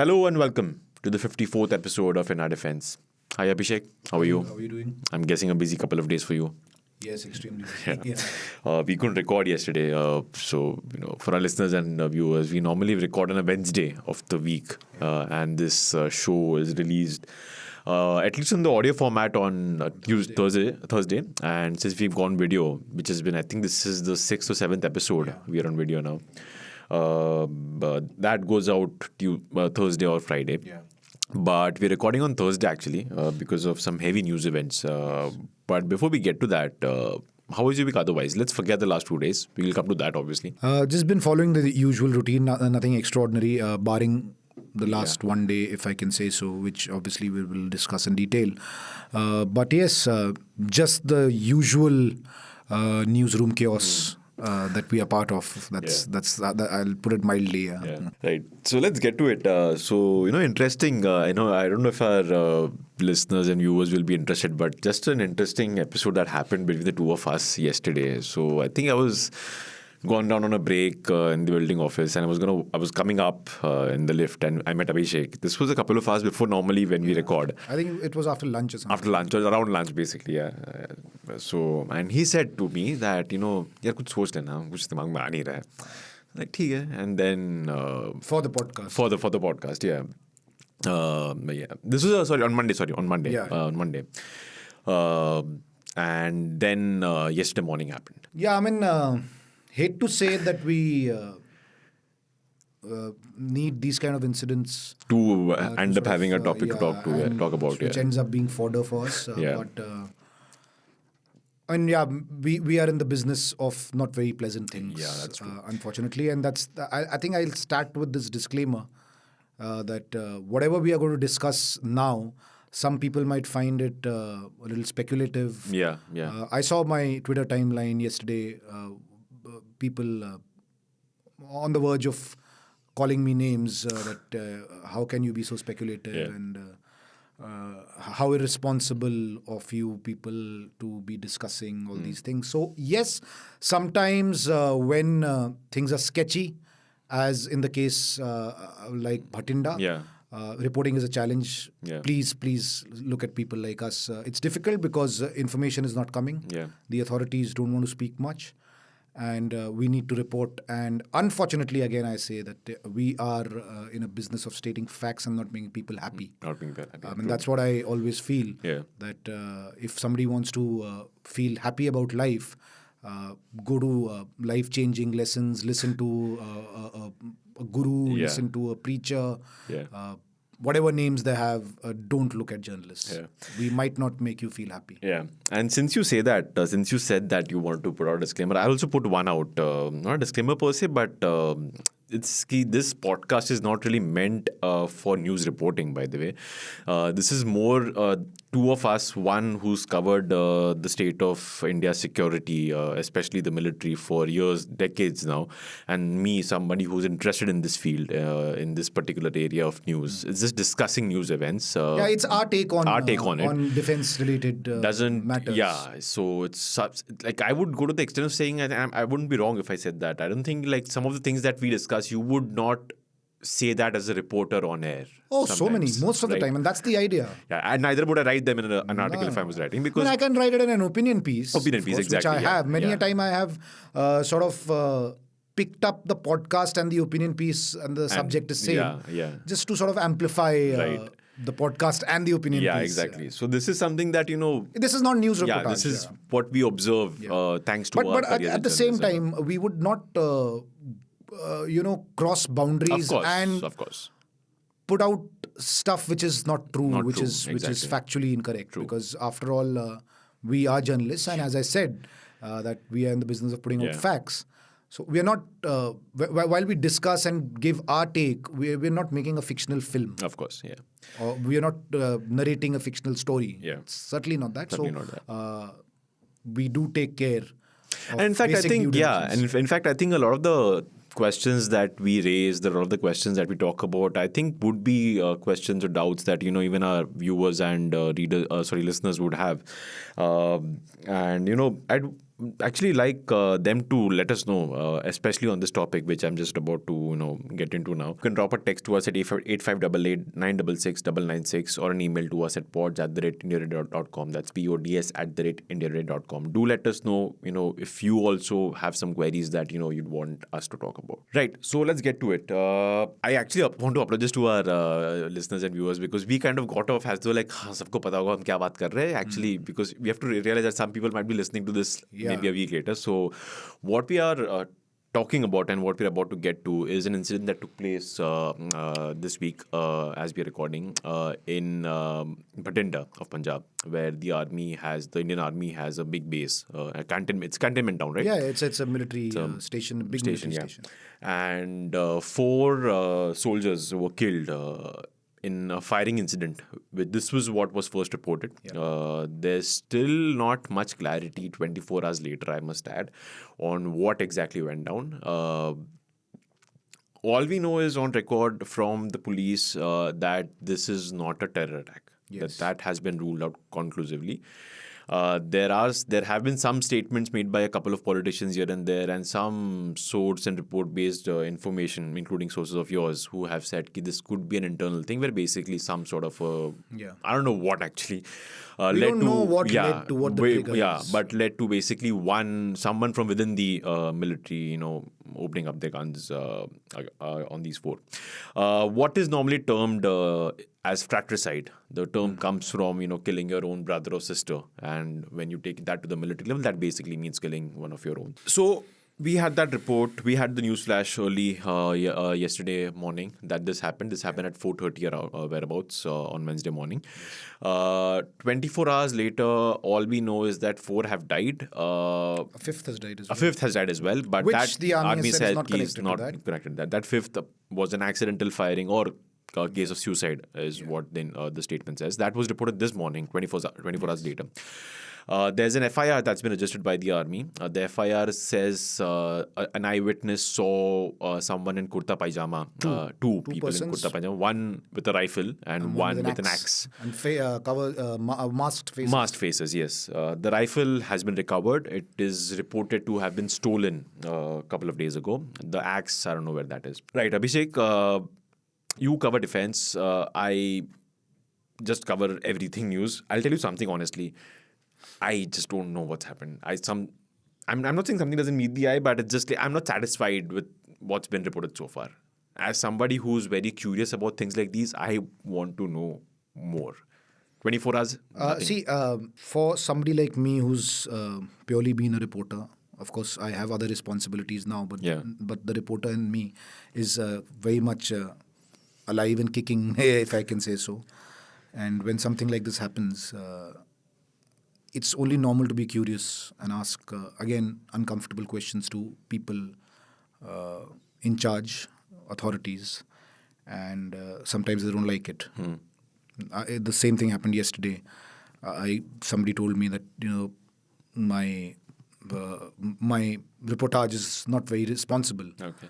Hello and welcome to the 54th episode of In Our Defense. Hi Abhishek, how are you? How are you doing? I'm guessing a busy couple of days for you. Yes, extremely. Yeah. We couldn't record yesterday, so for our listeners and viewers, we normally record on a Wednesday of the week, and this show is released at least in the audio format on Thursday. And since we've gone video, which has been, I think this is the 6th or 7th episode, we are on video now. That goes out Thursday or Friday. Yeah. But we're recording on Thursday actually because of some heavy news events. But before we get to that, how was your week otherwise? Let's forget the last 2 days. We will come to that obviously. Just been following the usual routine, nothing extraordinary, barring the last one day, if I can say so, which obviously we will discuss in detail. But yes, just the usual newsroom chaos that we are part of. That's I'll put it mildly. Yeah. Right. So let's get to it. Interesting. I don't know if our listeners and viewers will be interested, but just an interesting episode that happened between the two of us yesterday. So I think I was gone down on a break in the building office, and I was coming up in the lift, and I met Abhishek. This was a couple of hours before normally when we record. I think it was after lunch or something. After lunch, or around lunch basically, yeah. So, and he said to me that, यार कुछ सोच लेना, कुछ दिमाग में आ नहीं रहा है. Like, ठीक है. And then for the podcast. For the podcast, yeah. Yeah. This was on Monday. Yeah. On Monday. And then yesterday morning happened. Yeah, I mean, hate to say that we need these kind of incidents to end up having a topic to talk about, which ends up being fodder for us. Yeah. But we are in the business of not very pleasant things. Yeah, that's true. Unfortunately, and I think I'll start with this disclaimer that whatever we are going to discuss now, some people might find it a little speculative. Yeah. I saw my Twitter timeline yesterday. People on the verge of calling me names that how can you be so speculative and how irresponsible of you people to be discussing all these things. So yes, sometimes when things are sketchy, as in the case like Bathinda, reporting is a challenge. Yeah. Please look at people like us. It's difficult because information is not coming. Yeah. The authorities don't want to speak much. And we need to report. And unfortunately, again, I say that we are in a business of stating facts and not making people happy. Not being happy. I mean, that's what I always feel. Yeah. That if somebody wants to feel happy about life, go to life-changing lessons, listen to a guru, listen to a preacher. Yeah. Whatever names they have, don't look at journalists. Yeah. We might not make you feel happy. Yeah. And since you say that, since you said that you want to put out a disclaimer, I also put one out. Not a disclaimer per se, but it's key. This podcast is not really meant for news reporting, by the way. This is more two of us, one who's covered the state of India's security, especially the military, for years, decades now, and me, somebody who's interested in this field, in this particular area of news. It's just discussing news events. It's our take on it. On defense-related matters. Yeah, so it's like I would go to the extent of saying, I wouldn't be wrong if I said that. I don't think like some of the things that we discuss, you would not say that as a reporter on air. Oh, so many, most of the time, and that's the idea. Yeah, and neither would I write them in an article if I was writing, because I can write it in an opinion piece. Exactly. Which I have. Many a time I have sort of picked up the podcast and the opinion piece and the subject is same. Just to sort of amplify the podcast and the opinion piece. Yeah, exactly. So this is something that, this is not news reportage. Yeah, this is what we observe thanks to our But at the same time, we would not, cross boundaries and of course. put out stuff which is not true, which is factually incorrect. True. Because after all, we are journalists, and as I said, that we are in the business of putting out facts. So we are not, while we discuss and give our take, we're not making a fictional film. Of course, yeah. Or we are not narrating a fictional story. Yeah. It's certainly not that. Certainly not that. We do take care. And in fact, I think, in fact, I think a lot of the questions that we raise, a lot of the questions that we talk about, I think would be questions or doubts that, even our viewers and listeners would have. And, actually like them to let us know, especially on this topic, which I'm just about to get into now. You can drop a text to us at 8588 or an email to us at pods@indiaradio.com. That's pods@indiaradio.com. Do let us know, if you also have some queries that you'd want us to talk about. Right. So let's get to it. I actually want to apologize to our listeners and viewers because we kind of got off as though like सबको पता होगा हम क्या बात कर रहे हैं. Actually, because we have to realize that some people might be listening to this maybe a week later. So what we are talking about and what we're about to get to is an incident that took place this week as we're recording in Bathinda of Punjab, where the Indian Army has a big base. It's cantonment town, right? Yeah, it's a military station, big military station. And 4 soldiers were killed in a firing incident. This was what was first reported. There's still not much clarity 24 hours later, I must add, on what exactly went down. All we know is on record from the police that this is not a terror attack. Yes. That has been ruled out conclusively. There have been some statements made by a couple of politicians here and there, and some source and report-based information, including sources of yours, who have said that this could be an internal thing, where basically some sort of I don't know what actually. We don't know what led to what the trigger is. But led to basically someone from within the military, opening up their guns on these 4. What is normally termed as fratricide. The term comes from, killing your own brother or sister. And when you take that to the military level, that basically means killing one of your own. So we had that report. We had the news flash early yesterday morning that this happened. This happened at 4:30 or whereabouts on Wednesday morning. 24 hours later, all we know is that 4 have died. A fifth has died as well. A fifth has died as well. But which that the army said is not connected to that. That fifth was an accidental firing or a case of suicide is what then the statement says. That was reported this morning, 24 hours later. There's an FIR that's been registered by the army. The FIR says an eyewitness saw someone in kurta pajama, two people persons. In kurta pajama, one with a rifle and one with an axe. And masked faces. Masked faces, yes. The rifle has been recovered. It is reported to have been stolen a couple of days ago. The axe, I don't know where that is. Right, Abhishek, you cover defense. I just cover everything news. I'll tell you something honestly. I just don't know what's happened. I'm not saying something doesn't meet the eye, but it's just like, I'm not satisfied with what's been reported so far. As somebody who's very curious about things like these, I want to know more. 24 hours? For somebody like me who's purely been a reporter, of course, I have other responsibilities now, but the reporter in me is very much alive and kicking, if I can say so. And when something like this happens, it's only normal to be curious and ask, again, uncomfortable questions to people in charge, authorities, and sometimes they don't like it. The same thing happened yesterday. Somebody told me that, my reportage is not very responsible. Okay.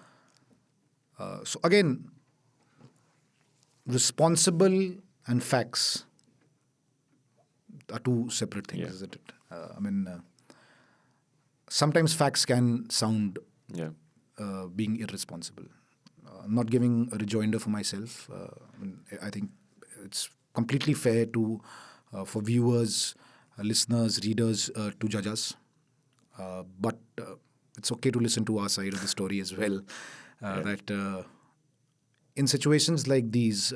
So again, responsible and facts are two separate things, isn't it? Sometimes facts can sound being irresponsible. Not giving a rejoinder for myself. I think it's completely fair for viewers, listeners, readers to judge us. But it's okay to listen to our side of the story as well. That in situations like these,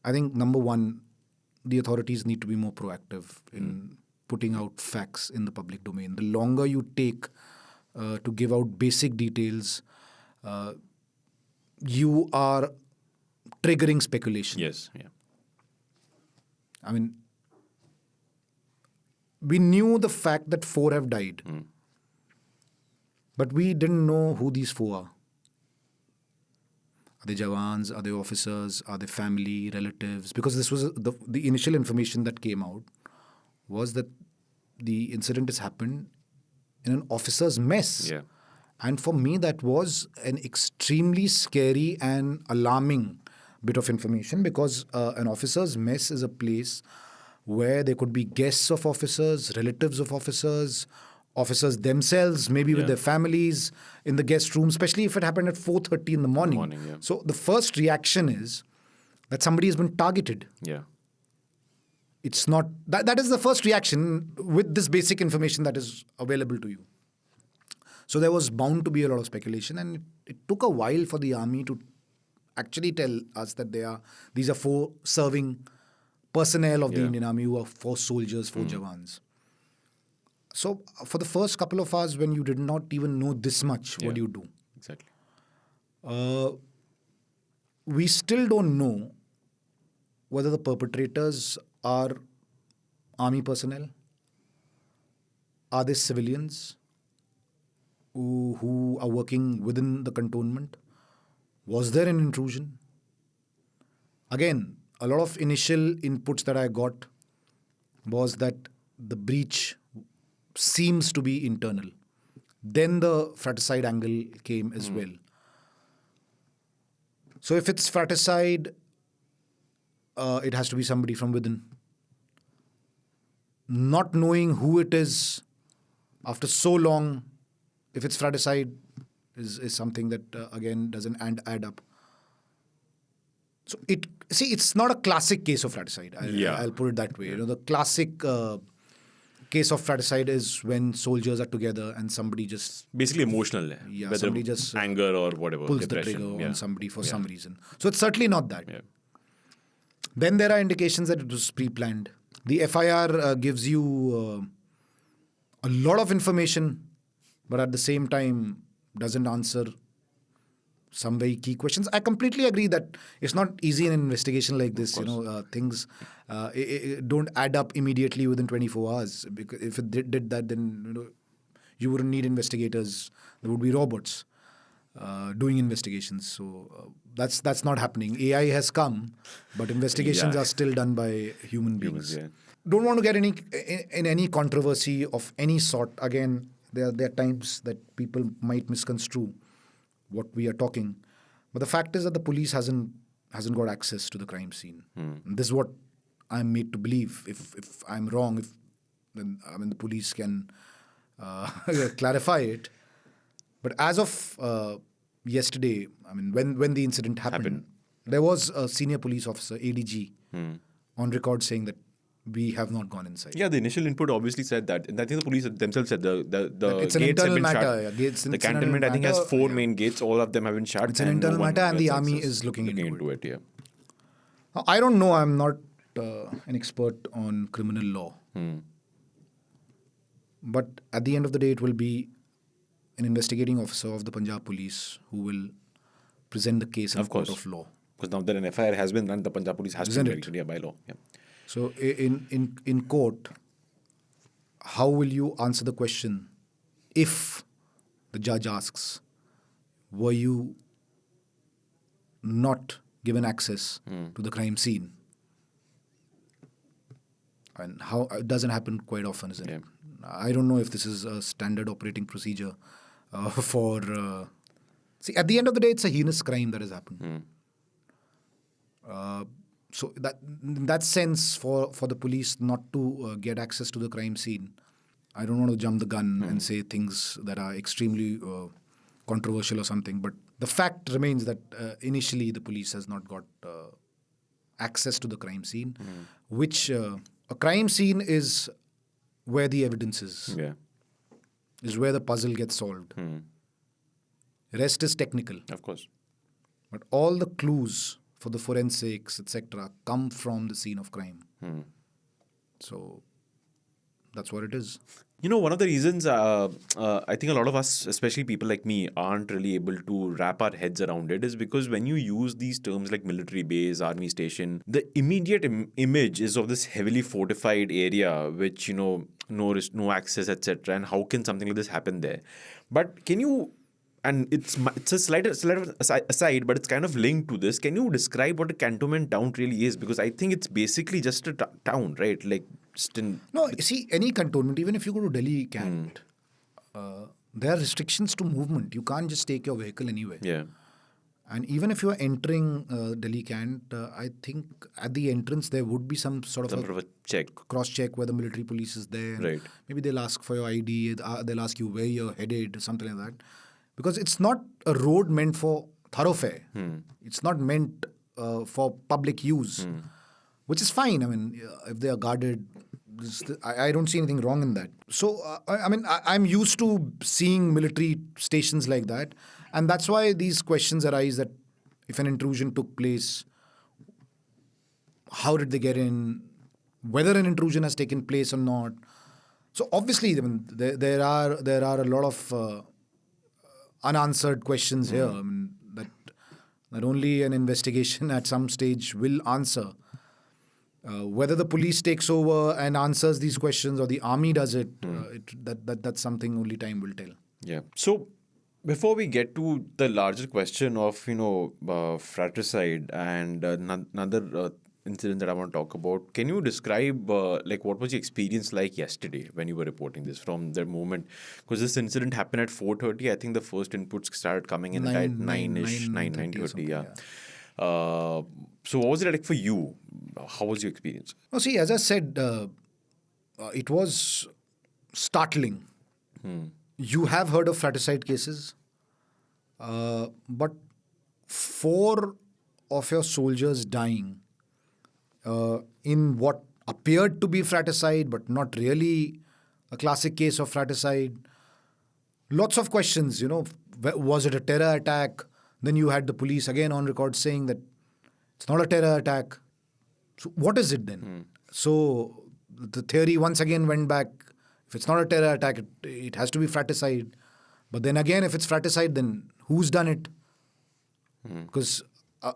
I think number one, the authorities need to be more proactive in putting out facts in the public domain. The longer you take to give out basic details, you are triggering speculation. Yes. Yeah. We knew the fact that 4 have died, but we didn't know who these 4 are. Are they Jawans? Are they officers? Are they family, relatives? Because this was the initial information that came out was that the incident has happened in an officer's mess. Yeah. And for me, that was an extremely scary and alarming bit of information because an officer's mess is a place where there could be guests of officers, relatives of officers, officers themselves, maybe with Yeah. their families in the guest room, especially if it happened at 4:30 in the morning. Yeah. So the first reaction is that somebody has been targeted. Yeah. It's not that is the first reaction with this basic information that is available to you. So there was bound to be a lot of speculation, and it took a while for the army to actually tell us that these are 4 serving personnel of the Indian Army, who are 4 soldiers, 4 Jawans. So for the first couple of hours, when you did not even know this much, what do you do? Exactly. We still don't know whether the perpetrators are army personnel. Are they civilians who are working within the cantonment? Was there an intrusion? Again, a lot of initial inputs that I got was that the breach seems to be internal. Then the fratricide angle came as well. So if it's fratricide, it has to be somebody from within. Not knowing who it is after so long, if it's fratricide, is something that again doesn't add up. So it's not a classic case of fratricide. I'll put it that way. The classic case of fratricide is when soldiers are together and somebody just Basically emotional. Yeah, Whether somebody just anger or whatever. pulls depression. the trigger on somebody for some reason. So it's certainly not that. Yeah. Then there are indications that it was pre-planned. The FIR gives you a lot of information, but at the same time doesn't answer some very key questions. I completely agree that it's not easy in an investigation like this. Things don't add up immediately within 24 hours. Because if it did that, then you wouldn't need investigators. There would be robots doing investigations. So that's not happening. AI has come, but investigations are still done by human beings. Don't want to get in any controversy of any sort. Again, there are times that people might misconstrue what we are talking, but the fact is that the police hasn't got access to the crime scene. This is what I'm made to believe. If I'm wrong, then the police can clarify it. But as of yesterday, when the incident happened, there was a senior police officer, ADG, on record saying that we have not gone inside. Yeah, the initial input obviously said that. And I think the police themselves said the it's an gates have internal been matter. shut. It's the cantonment, I think, has 4 main gates. All of them have been shut. It's an internal matter, and the army is looking into it. Yeah. I don't know. I'm not an expert on criminal law. But at the end of the day, it will be an investigating officer of the Punjab police who will present the case in a court of law. Because now that an FIR has been run, the Punjab police has to be directed by law. Yeah. So in court, how will you answer the question if the judge asks, were you not given access to the crime scene? And how it doesn't happen quite often, isn't it? I don't know if this is a standard operating procedure for... See, at the end of the day, it's a heinous crime that has happened. So in that sense, for the police not to get access to the crime scene, I don't want to jump the gun and say things that are extremely controversial or something. But the fact remains that initially the police has not got access to the crime scene, which a crime scene is where the evidence is. Yeah. Is where the puzzle gets solved. Rest is technical. Of course. But all the clues for the forensics, etc., come from the scene of crime. So that's what it is. One of the reasons I think a lot of us, especially people like me, aren't really able to wrap our heads around it is because when you use these terms like military base, army station, the immediate image is of this heavily fortified area which, no access, etc. And how can something like this happen there? But can you... And it's a slight aside, but it's kind of linked to this. Can you describe what a cantonment town really is? Because I think it's basically just a town, right? No, see, any cantonment, even if you go to Delhi cant, there are restrictions to movement. You can't just take your vehicle anywhere. Yeah. And even if you are entering Delhi Cant, I think at the entrance there would be some sort Some sort of a check. cross check where the military police is there. Right. Maybe they'll ask for your ID. They'll ask you where you're headed, something like that. Because it's not a road meant for thoroughfare. It's not meant for public use, which is fine. I mean, if they are guarded, I don't see anything wrong in that. So, I'm used to seeing military stations like that. And that's why these questions arise that if an intrusion took place, how did they get in? Whether an intrusion has taken place or not. So obviously, I mean, there are a lot of unanswered questions here. I mean, that only an investigation at some stage will answer. Whether the police takes over and answers these questions or the army does it, that's something only time will tell. Yeah. So before we get to the larger question of fratricide and another incident that I want to talk about, can you describe what was your experience like yesterday when you were reporting this from the moment? Because this incident happened at 4:30. I think the first inputs started coming in at 9:30. Yeah. So what was it like for you? How was your experience? Oh, see, as I said, it was startling. You have heard of fratricide cases, but 4 of your soldiers dying in what appeared to be fratricide, but not really a classic case of fratricide. Lots of questions, was it a terror attack? Then you had the police again on record saying that it's not a terror attack. So what is it then? So the theory once again went back. If it's not a terror attack, it has to be fratricide. But then again, if it's fratricide, then who's done it? Because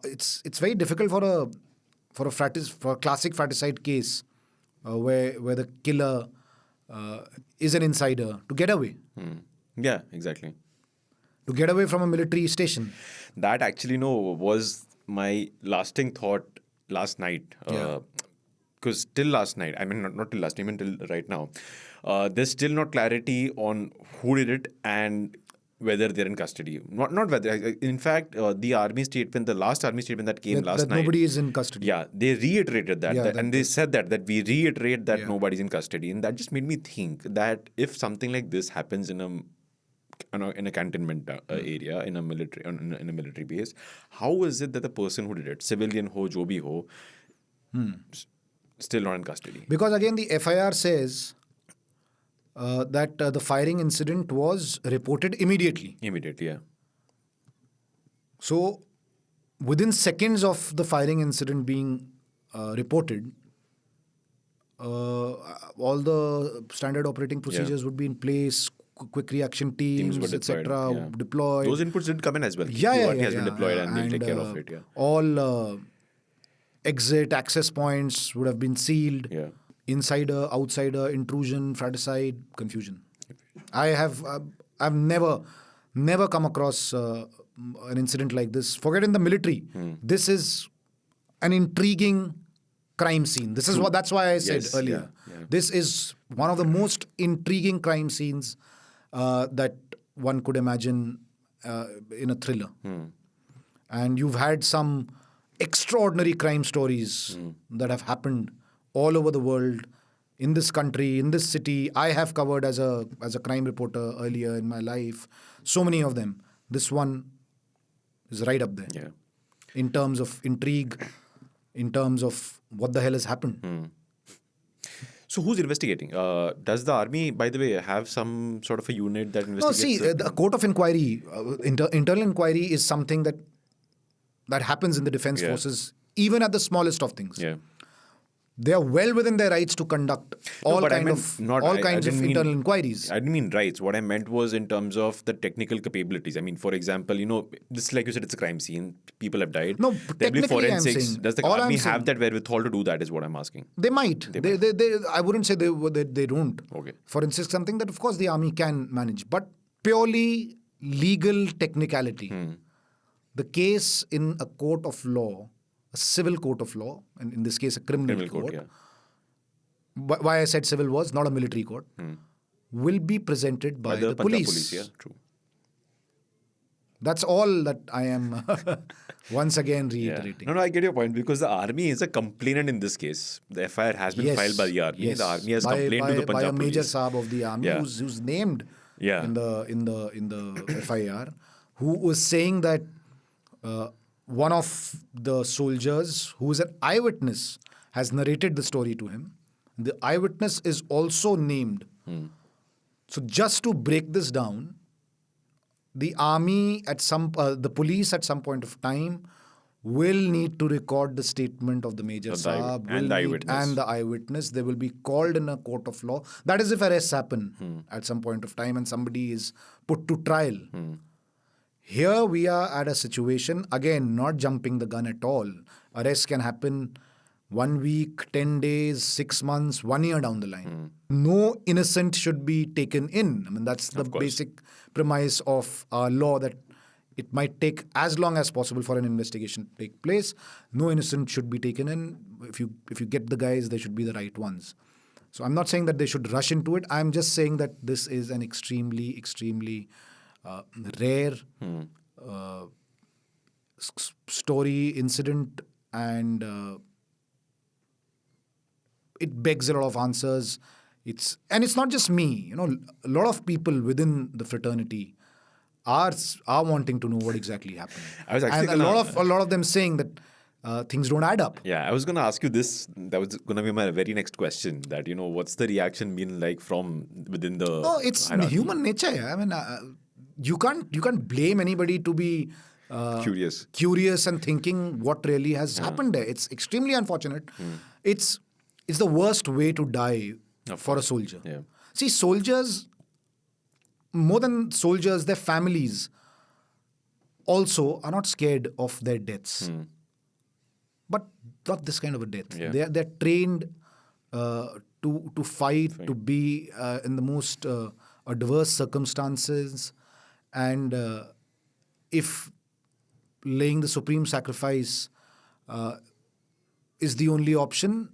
it's very difficult for a classic fratricide case where the killer is an insider to get away. Yeah, exactly. To get away from a military station. That actually was my lasting thought last night. Because till last night, I mean not till last night, even till right now, there's still not clarity on who did it and whether they're in custody. Not whether. In fact, the army statement, the last army statement that came last night, nobody is in custody. Yeah, they reiterated that, and they said that we reiterate that nobody's in custody, and that just made me think that if something like this happens in a cantonment area, in a military base, how is it that the person who did it, civilian ho, jo bhi ho, still not in custody? Because again, the FIR says that the firing incident was reported immediately. Immediately, yeah. So within seconds of the firing incident being reported, all the standard operating procedures would be in place. Quick reaction teams, etc. deployed. Those inputs did come in as well. Yeah. Has been deployed and they'll take care of it. Yeah. All exit access points would have been sealed. Yeah. Insider, outsider, intrusion, fratricide, confusion. I've never come across an incident like this. Forget in the military. This is an intriguing crime scene. That's why I said earlier. Yeah. This is one of the most intriguing crime scenes that one could imagine in a thriller. And you've had some extraordinary crime stories that have happened all over the world, in this country, in this city. I have covered as a crime reporter earlier in my life. So many of them. This one is right up there. Yeah. In terms of intrigue, in terms of what the hell has happened. So who's investigating? Does the army, by the way, have some sort of a unit that investigates? No, see, the court of inquiry, internal inquiry is something that happens in the defense forces, even at the smallest of things. Yeah. They are well within their rights to conduct all kinds of internal inquiries. I didn't mean rights. What I meant was in terms of the technical capabilities. I mean, for example, this, like you said, it's a crime scene. People have died. No, technically, forensics. I'm saying, does the army have that wherewithal to do that? Is what I'm asking. They might. I wouldn't say they don't. Okay. Forensics, something that of course the army can manage, but purely legal technicality. The case in a court of law, a civil court of law, and in this case a criminal court. Yeah. Why I said civil was not a military court, will be presented by the police. Yeah, true. That's all that I am once again reiterating. No, I get your point because the army is a complainant in this case. The FIR has been filed by the army. Yes. The army has by, complained by, to the by a Punjab major police. Saab of the army Yeah. who's named Yeah. in the FIR, who was saying that one of the soldiers who is an eyewitness has narrated the story to him. The eyewitness is also named. So just to break this down, the army the police at some point of time will need to record the statement of the Major Saab and the eyewitness. They will be called in a court of law. That is if arrests happen at some point of time and somebody is put to trial. Here we are at a situation, again, not jumping the gun at all. Arrests can happen 1 week, 10 days, 6 months, 1 year down the line. No innocent should be taken in. I mean, that's the basic premise of our law, that it might take as long as possible for an investigation to take place. No innocent should be taken in. If you get the guys, they should be the right ones. So I'm not saying that they should rush into it. I'm just saying that this is an extremely, extremely rare story, incident, and it begs a lot of answers. It's not just me. A lot of people within the fraternity are wanting to know what exactly happened. A lot of them saying that things don't add up. Yeah, I was going to ask you this. That was going to be my very next question. That what's the reaction been like from within the? Oh, it's hierarchy? Human nature. Yeah. I mean, you can't blame anybody to be curious and thinking what really has happened there. It's extremely unfortunate. It's the worst way to die for a soldier. Yeah. See, soldiers, more than soldiers, their families also are not scared of their deaths. But not this kind of a death. Yeah. They're trained to fight, to be in the most adverse circumstances. And if laying the supreme sacrifice is the only option,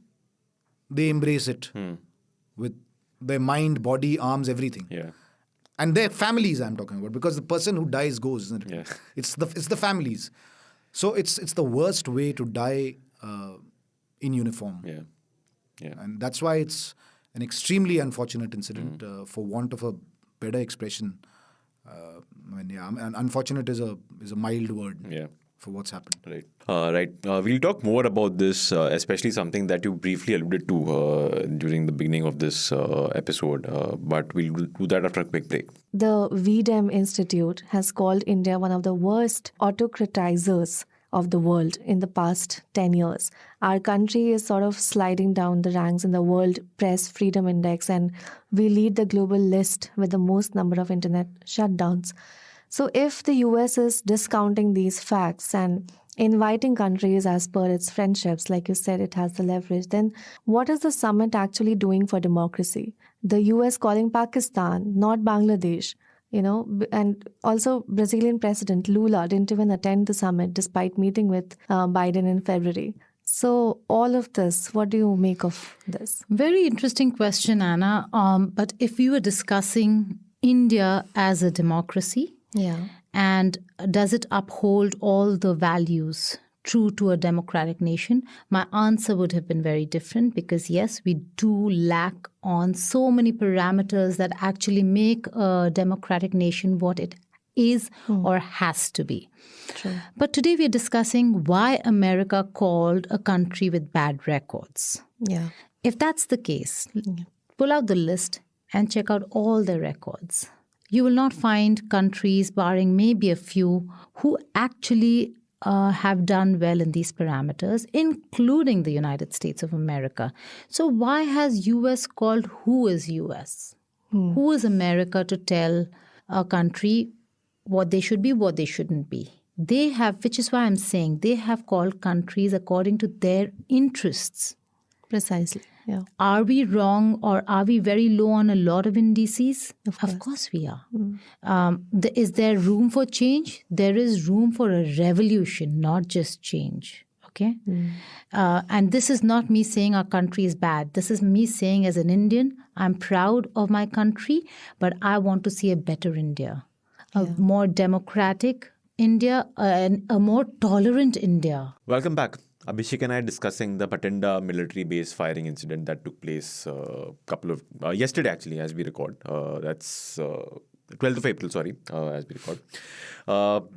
they embrace it with their mind, body, arms, everything. Yeah. And their families I'm talking about, because the person who dies goes, isn't it? Yeah. It's the families. So it's the worst way to die in uniform. Yeah. Yeah. And that's why it's an extremely unfortunate incident, for want of a better expression. Unfortunate is a mild word for what's happened. Right. Right. We'll talk more about this, especially something that you briefly alluded to during the beginning of this episode. But we'll do that after a quick break. The VDEM Institute has called India one of the worst autocratizers of the world in the past 10 years. Our country is sort of sliding down the ranks in the World Press Freedom Index, and we lead the global list with the most number of internet shutdowns. So if the US is discounting these facts and inviting countries as per its friendships, like you said, it has the leverage, then what is the summit actually doing for democracy? The US calling Pakistan, not Bangladesh. And also Brazilian President Lula didn't even attend the summit despite meeting with Biden in February. So all of this, what do you make of this? Very interesting question, Anna. But if we were discussing India as a democracy, and does it uphold all the values true to a democratic nation, my answer would have been very different, because yes, we do lack on so many parameters that actually make a democratic nation what it is or has to be. True. But today we are discussing why America called a country with bad records. Yeah. If that's the case, pull out the list and check out all their records. You will not find countries, barring maybe a few, who actually have done well in these parameters, including the United States of America. So why has US called who is US? Who is America to tell a country what they should be, what they shouldn't be? They have, which is why I'm saying, they have called countries according to their interests. Precisely. Yeah. Are we wrong, or are we very low on a lot of indices? Of course we are. Is there room for change? There is room for a revolution, not just change. Okay? And this is not me saying our country is bad. This is me saying, as an Indian, I'm proud of my country, but I want to see a better India. A more democratic, India, a more tolerant India. Welcome back. Abhishek and I are discussing the Bathinda military base firing incident that took place yesterday, actually, as we record. That's 12th of April, sorry, as we record.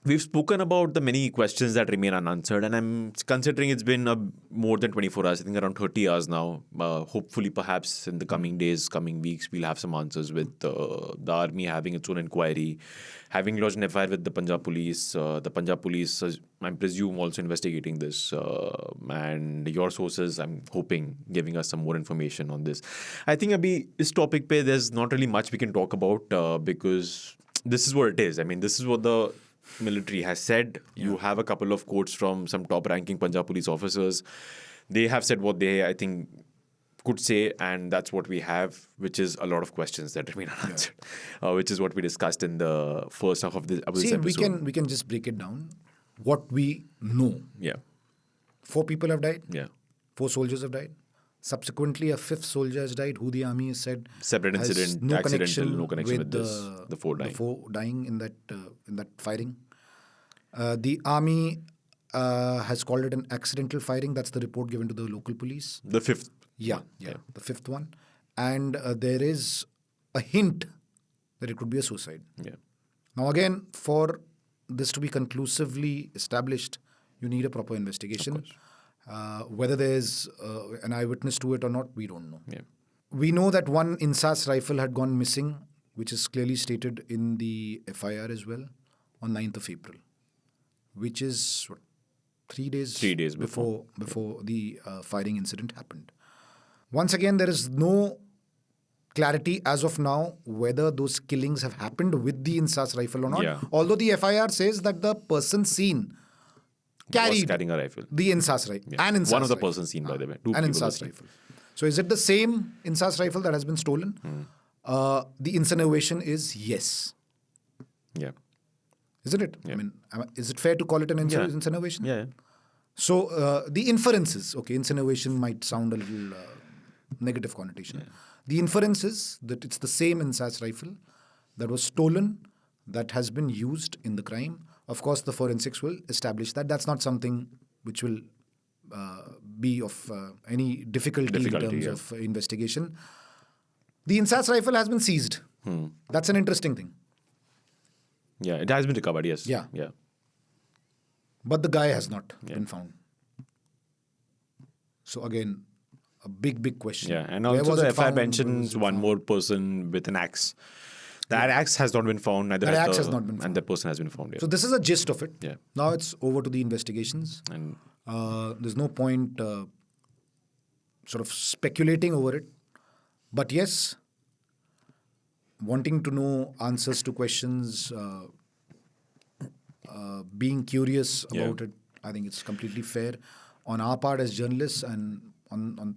We've spoken about the many questions that remain unanswered, and I'm considering it's been more than 24 hours, I think around 30 hours now. Hopefully, perhaps in the coming days, coming weeks, we'll have some answers with the army having its own inquiry, having lodged an FIR with the Punjab police. The Punjab police, I presume, also investigating this. And your sources, I'm hoping, giving us some more information on this. I think, Abhi, this topic, there's not really much we can talk about because this is what it is. I mean, this is what the military has said. You have a couple of quotes from some top-ranking Punjab police officers. They have said what they, I think, could say, and that's what we have, which is a lot of questions that remain unanswered, which is what we discussed in the first half of this episode. we can just break it down. What we know. Yeah. 4 people have died. Yeah. 4 soldiers have died. Subsequently, a 5th soldier has died, who the army has said Separate has incident, no accidental, connection with this, the 4 dying. The 4 dying in that firing. The army has called it an accidental firing. That's the report given to the local police. The 5th. Yeah, the 5th one. And there is a hint that it could be a suicide. Yeah. Now again, for this to be conclusively established, you need a proper investigation. Whether there's an eyewitness to it or not, we don't know. Yeah. We know that one Insas rifle had gone missing, which is clearly stated in the FIR as well, on 9th of April, which is 3 days, 3 days before the firing incident happened. Once again, there is no clarity as of now whether those killings have happened with the Insas rifle or not. Yeah. Although the FIR says that the person seen Was carrying a rifle. the Insas rifle. Yeah. An Insas One of the rifle. persons seen, by the way. 2 An people Insas were seen. rifle. So is it the same Insas rifle that has been stolen? The insinuation is yes. Yeah. Isn't it? Yeah. I mean, is it fair to call it an Yeah. insinuation? Yeah. So the inferences, okay, insinuation might sound a little negative connotation. Yeah. The inference is that it's the same Insas rifle that was stolen, that has been used in the crime. Of course, the forensics will establish that. That's not something which will be of any difficulty in terms of investigation. The Insas rifle has been seized. That's an interesting thing. Yeah, it has been recovered, yes. Yeah. Yeah. But the guy has not been found. So again, a big question. Yeah, and Where also was the it FI found? mentions one more person with an axe. That axe has not been found. Neither That has axe the- has not been And found. that person has been found. Yeah. So this is a gist of it. Yeah. Now it's over to the investigations. And There's no point sort of speculating over it. But yes, wanting to know answers to questions, being curious about it, I think it's completely fair on our part as journalists and on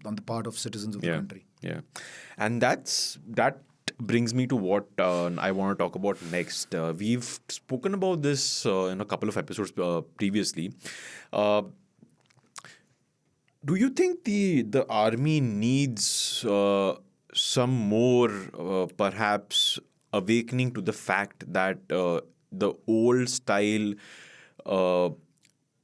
the part of citizens of the country. Yeah, and that brings me to what I want to talk about next. We've spoken about this in a couple of episodes previously. Do you think the army needs some more perhaps awakening to the fact that the old style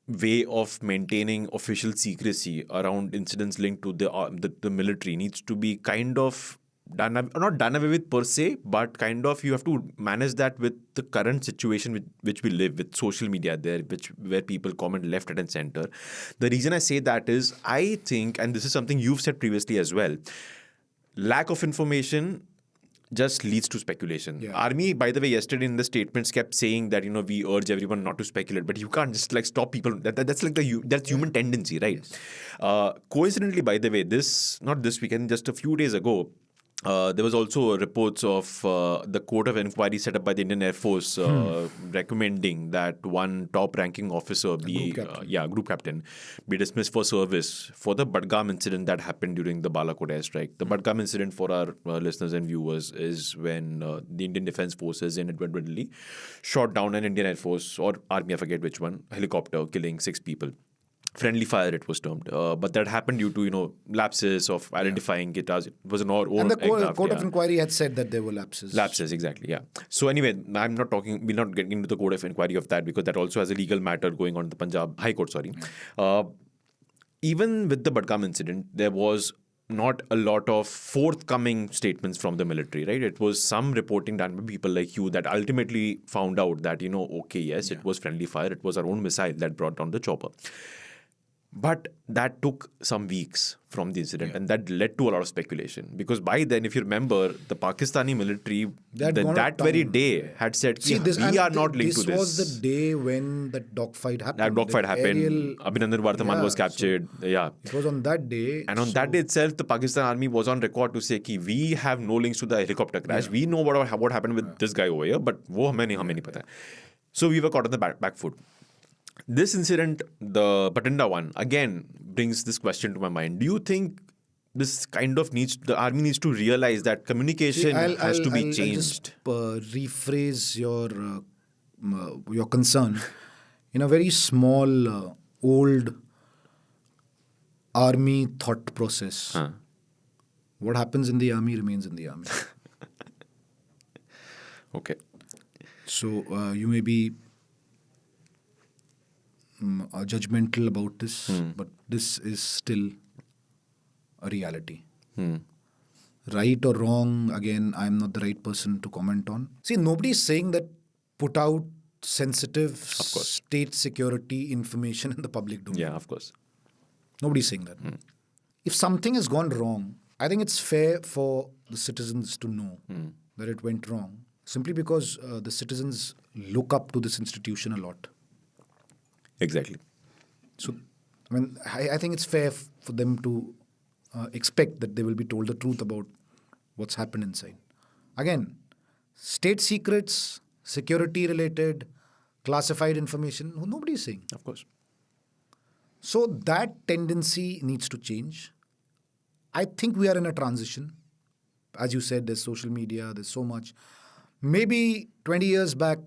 way of maintaining official secrecy around incidents linked to the military needs to be kind of not done away with per se, but kind of you have to manage that with the current situation with which we live, with social media there, where people comment left, right, and center. The reason I say that is I think, and this is something you've said previously as well, lack of information just leads to speculation. Yeah. Army, by the way, yesterday in the statements kept saying that we urge everyone not to speculate, but you can't just stop people. That's like that's human tendency, right? Yes. Coincidentally, by the way, not this weekend, just a few days ago, there was also reports of the court of inquiry set up by the Indian Air Force recommending that one top-ranking officer group captain, be dismissed for service for the Budgam incident that happened during the Balakot airstrike. The Budgam incident, for our listeners and viewers, is when the Indian Defence Forces inadvertently shot down an Indian Air Force or Army, I forget which one, helicopter, killing 6 people. friendly fire, it was termed. But that happened due to, lapses of identifying it as it was an own And the court of yeah. inquiry had said that there were lapses. Lapses, exactly, yeah. So anyway, we're not getting into the code of inquiry of that, because that also has a legal matter going on in the Punjab High Court, sorry. Even with the Budgam incident, there was not a lot of forthcoming statements from the military, right? It was some reporting done by people like you that ultimately found out that, okay, yes, it was friendly fire. It was our own missile that brought down the chopper. But that took some weeks from the incident, and that led to a lot of speculation. Because by then, if you remember, the Pakistani military that very day had said, we are not linked to this. This was the day when that dogfight happened. That dogfight happened. Abhinandan Vardhaman was captured. So yeah. It was on that day. And on that day itself, the Pakistan army was on record to say that we have no links to the helicopter crash. We know what happened with this guy over here, but wo hame nahi pata hai. So we were caught on the back foot. This incident, the Bathinda one, again brings this question to my mind. Do you think this kind of the army needs to realize that communication has to be changed? I'll just rephrase your concern in a very small, old army thought process. What happens in the army remains in the army. Okay. So you may be judgmental about this, but this is still a reality. Right or wrong, again, I'm not the right person to comment on. See, nobody is saying that put out sensitive state security information in the public domain. Yeah, of course. Nobody's saying that. If something has gone wrong, I think it's fair for the citizens to know that it went wrong, simply because the citizens look up to this institution a lot. Exactly. So, I think it's fair for them to expect that they will be told the truth about what's happened inside. Again, state secrets, security-related, classified information, nobody is saying. Of course. So that tendency needs to change. I think we are in a transition. As you said, there's social media, there's so much. Maybe 20 years back,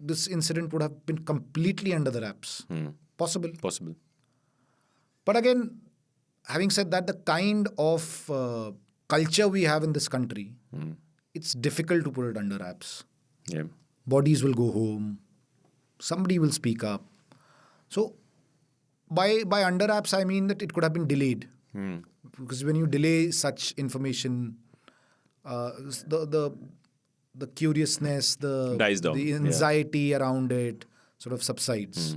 this incident would have been completely under the wraps. Possible. But again, having said that, the kind of culture we have in this country, it's difficult to put it under wraps. Yeah. Bodies will go home. Somebody will speak up. So, by under wraps, I mean that it could have been delayed. Because when you delay such information, the curiousness, dies down. The anxiety around it sort of subsides.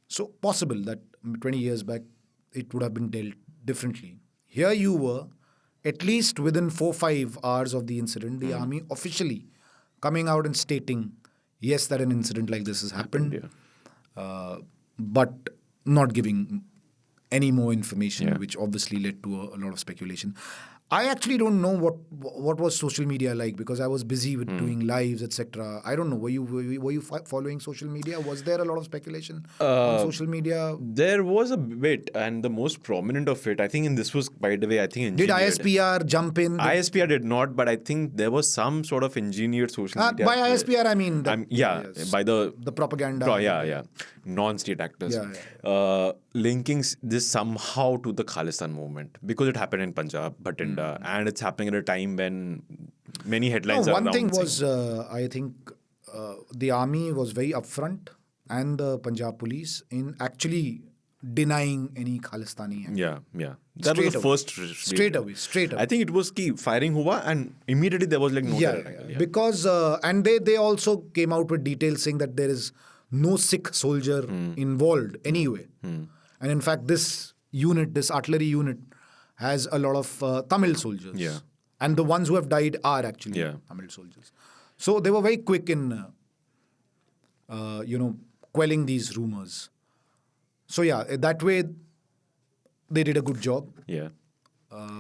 So possible that 20 years back, it would have been dealt differently. Here you were, at least within 4-5 hours of the incident, the army officially coming out and stating, yes, that an incident like this has happened, but not giving any more information, which obviously led to a lot of speculation. I actually don't know what was social media like, because I was busy with doing lives, etc. I don't know. Were you following social media? Was there a lot of speculation on social media? There was a bit, and the most prominent of it, I think, and this was, by the way, I think Did engineered. ISPR jump in? ISPR did not, but I think there was some sort of engineered social media. By ISPR, I mean by the propaganda. Non-state actors. Linking this somehow to the Khalistan movement, because it happened in Punjab, Bathinda, and it's happening at a time when many headlines are one thing announcing. was, I think, the army was very upfront, and the Punjab police, in actually denying any Khalistani act. Yeah. That was the first. Straight away. I think it was firing hua, and immediately there was like no terror angle. Because, and they also came out with details saying that there is no Sikh soldier involved anyway. And in fact, this artillery unit, has a lot of Tamil soldiers. Yeah. And the ones who have died are actually Tamil soldiers. So they were very quick in, quelling these rumors. So that way they did a good job. Yeah.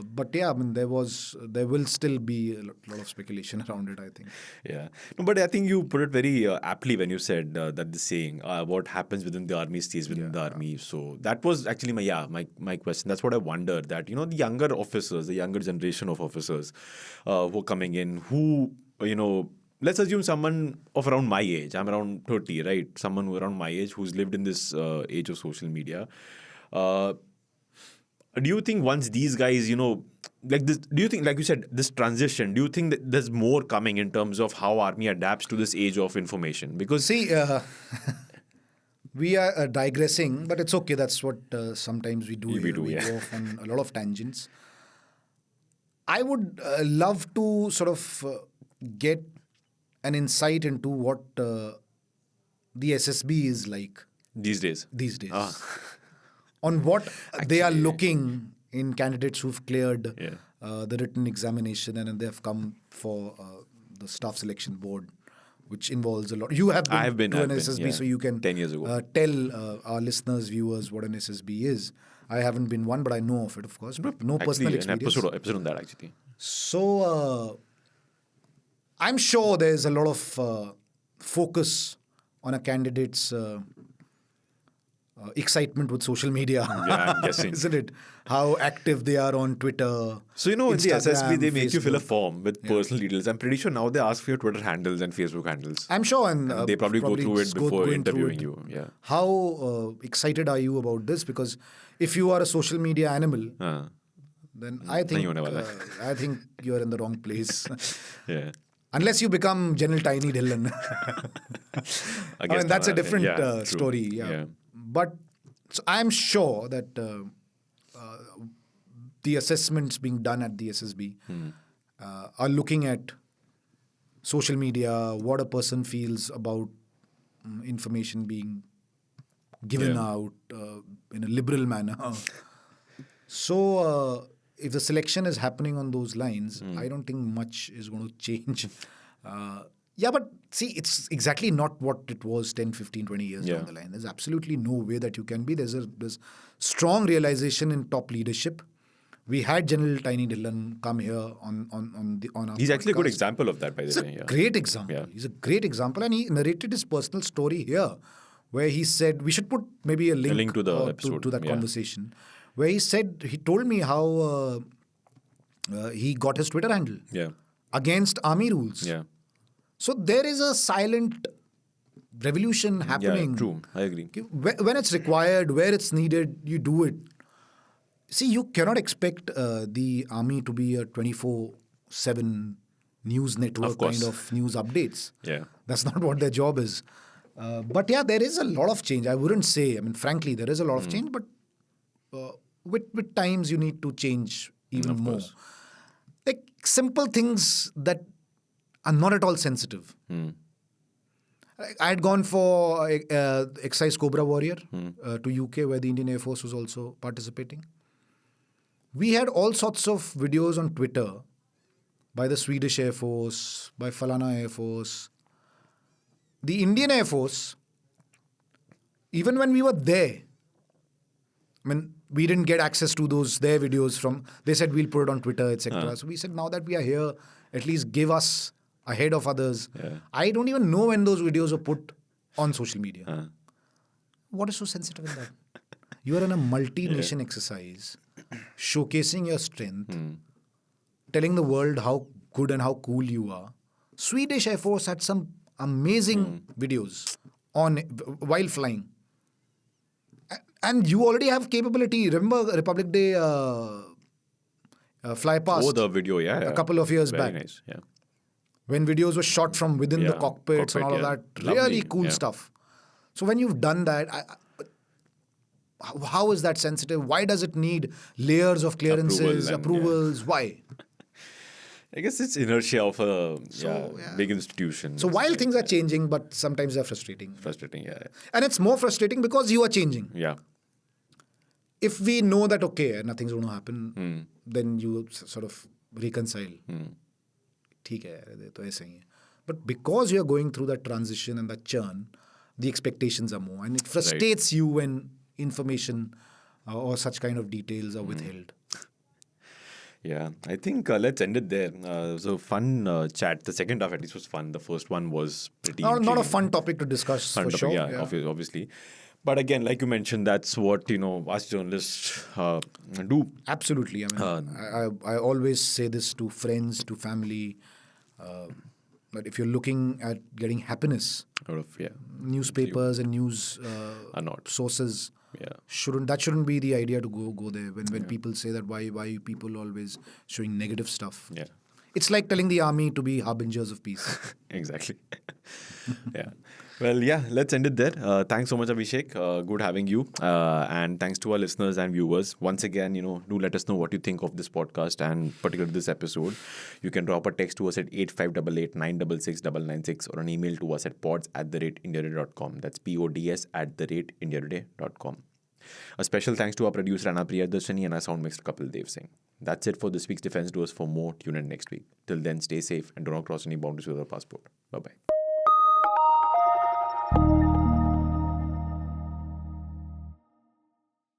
But I mean, there will still be a lot of speculation around it, I think. Yeah. No, but I think you put it very aptly when you said that the saying, what happens within the army stays within the army. So that was actually my question. That's what I wondered, that, the younger officers, the younger generation of officers who are coming in, who, let's assume someone of around my age. I'm around 30, right? Someone who around my age who's lived in this age of social media. Do you think once these guys, like this, do you think, like you said, this transition, do you think that there's more coming in terms of how army adapts to this age of information? Because See, we are digressing, but it's okay. That's what sometimes we do. We here. do, yeah. Go off on a lot of tangents. I would love to sort of get an insight into what the SSB is like these days. On what they are looking in candidates who've cleared the written examination and they have come for the staff selection board, which involves a lot. You have been to an SSB, so you can 10 years ago. Tell our listeners, viewers, what an SSB is. I haven't been one, but I know of it, of course. No personal experience. An episode on that, actually. So, I'm sure there's a lot of focus on a candidate's excitement with social media. Yeah, I'm guessing. Isn't it? How active they are on Twitter. So, in the SSB, they make you fill a Facebook. form with personal details. I'm pretty sure now they ask for your Twitter handles and Facebook handles. I'm sure. And they probably go through it before interviewing you. Yeah. How excited are you about this? Because if you are a social media animal, then I think you're in the wrong place. Yeah. Unless you become General Tiny Dhillon. I mean, that's a different story. Yeah. But so I'm sure that the assessments being done at the SSB are looking at social media, what a person feels about information being given out in a liberal manner. So if the selection is happening on those lines, I don't think much is going to change. But see, it's exactly not what it was 10, 15, 20 years down the line. There's absolutely no way that you can be. There's strong realization in top leadership. We had General Tiny Dhillon come here on our He's actually a good podcast. example of that, by the He's way. a great example. Yeah. He's a great example, and he narrated his personal story here, where he said we should put maybe a link to the episode. to that conversation, where he told me how he got his Twitter handle against army rules. Yeah. So there is a silent revolution happening. Yeah, true. I agree. Okay, when it's required, where it's needed, you do it. See, you cannot expect the army to be a 24/7 news network kind of news updates. Yeah. That's not what their job is. But yeah, there is a lot of change. I wouldn't say, frankly, there is a lot of change, but with times you need to change even more. Like simple things that are not at all sensitive. I had gone for Exercise Cobra Warrior to UK, where the Indian Air Force was also participating. We had all sorts of videos on Twitter by the Swedish Air Force, by Falana Air Force. The Indian Air Force, even when we were there, we didn't get access to their videos from, they said we'll put it on Twitter, etc. So we said, now that we are here, at least give us ahead of others. Yeah. I don't even know when those videos were put on social media. What is so sensitive in that? You are in a multi-nation exercise, showcasing your strength, telling the world how good and how cool you are. Swedish Air Force had some amazing videos while flying. And you already have capability. Remember Republic Day fly past? Oh, the video, a couple of years back. Very nice, yeah. When videos were shot from within the cockpits and all of that. Really cool stuff. So when you've done that, how is that sensitive? Why does it need layers of clearances, approvals? Why? I guess it's inertia of a big institution. So while things are changing, but sometimes they're frustrating. Frustrating, yeah. And it's more frustrating because you are changing. Yeah. If we know that, okay, nothing's going to happen, then you sort of reconcile. ठीक है, तो ऐसे ही है. But because you're going through that transition and that churn, the expectations are more. And it frustrates you when information or such kind of details are withheld. Yeah, I think let's end it there. It was a fun chat. The second half at least was fun. The first one was pretty... Not a fun topic to discuss for sure. Yeah, obviously. But again, like you mentioned, that's what, us journalists do. Absolutely. I always say this to friends, to family. But if you're looking at getting happiness, Out of newspapers and news are not. sources Yeah. shouldn't be the idea to go there. When people say that, why people always showing negative stuff. Yeah. It's like telling the army to be harbingers of peace. Exactly. Yeah. Well, yeah, let's end it there. Thanks so much, Abhishek. Good having you. And thanks to our listeners and viewers. Once again, do let us know what you think of this podcast and particularly this episode. You can drop a text to us at 8588 or an email to us at pods@indiatoday.com. That's pods@indiatoday.com. A special thanks to our producer Anna Priyadarshini and our sound mixer Kapil Dev Singh. That's it for this week's Defense Doers. For more, tune in next week. Till then, stay safe and do not cross any boundaries with our passport. Bye-bye.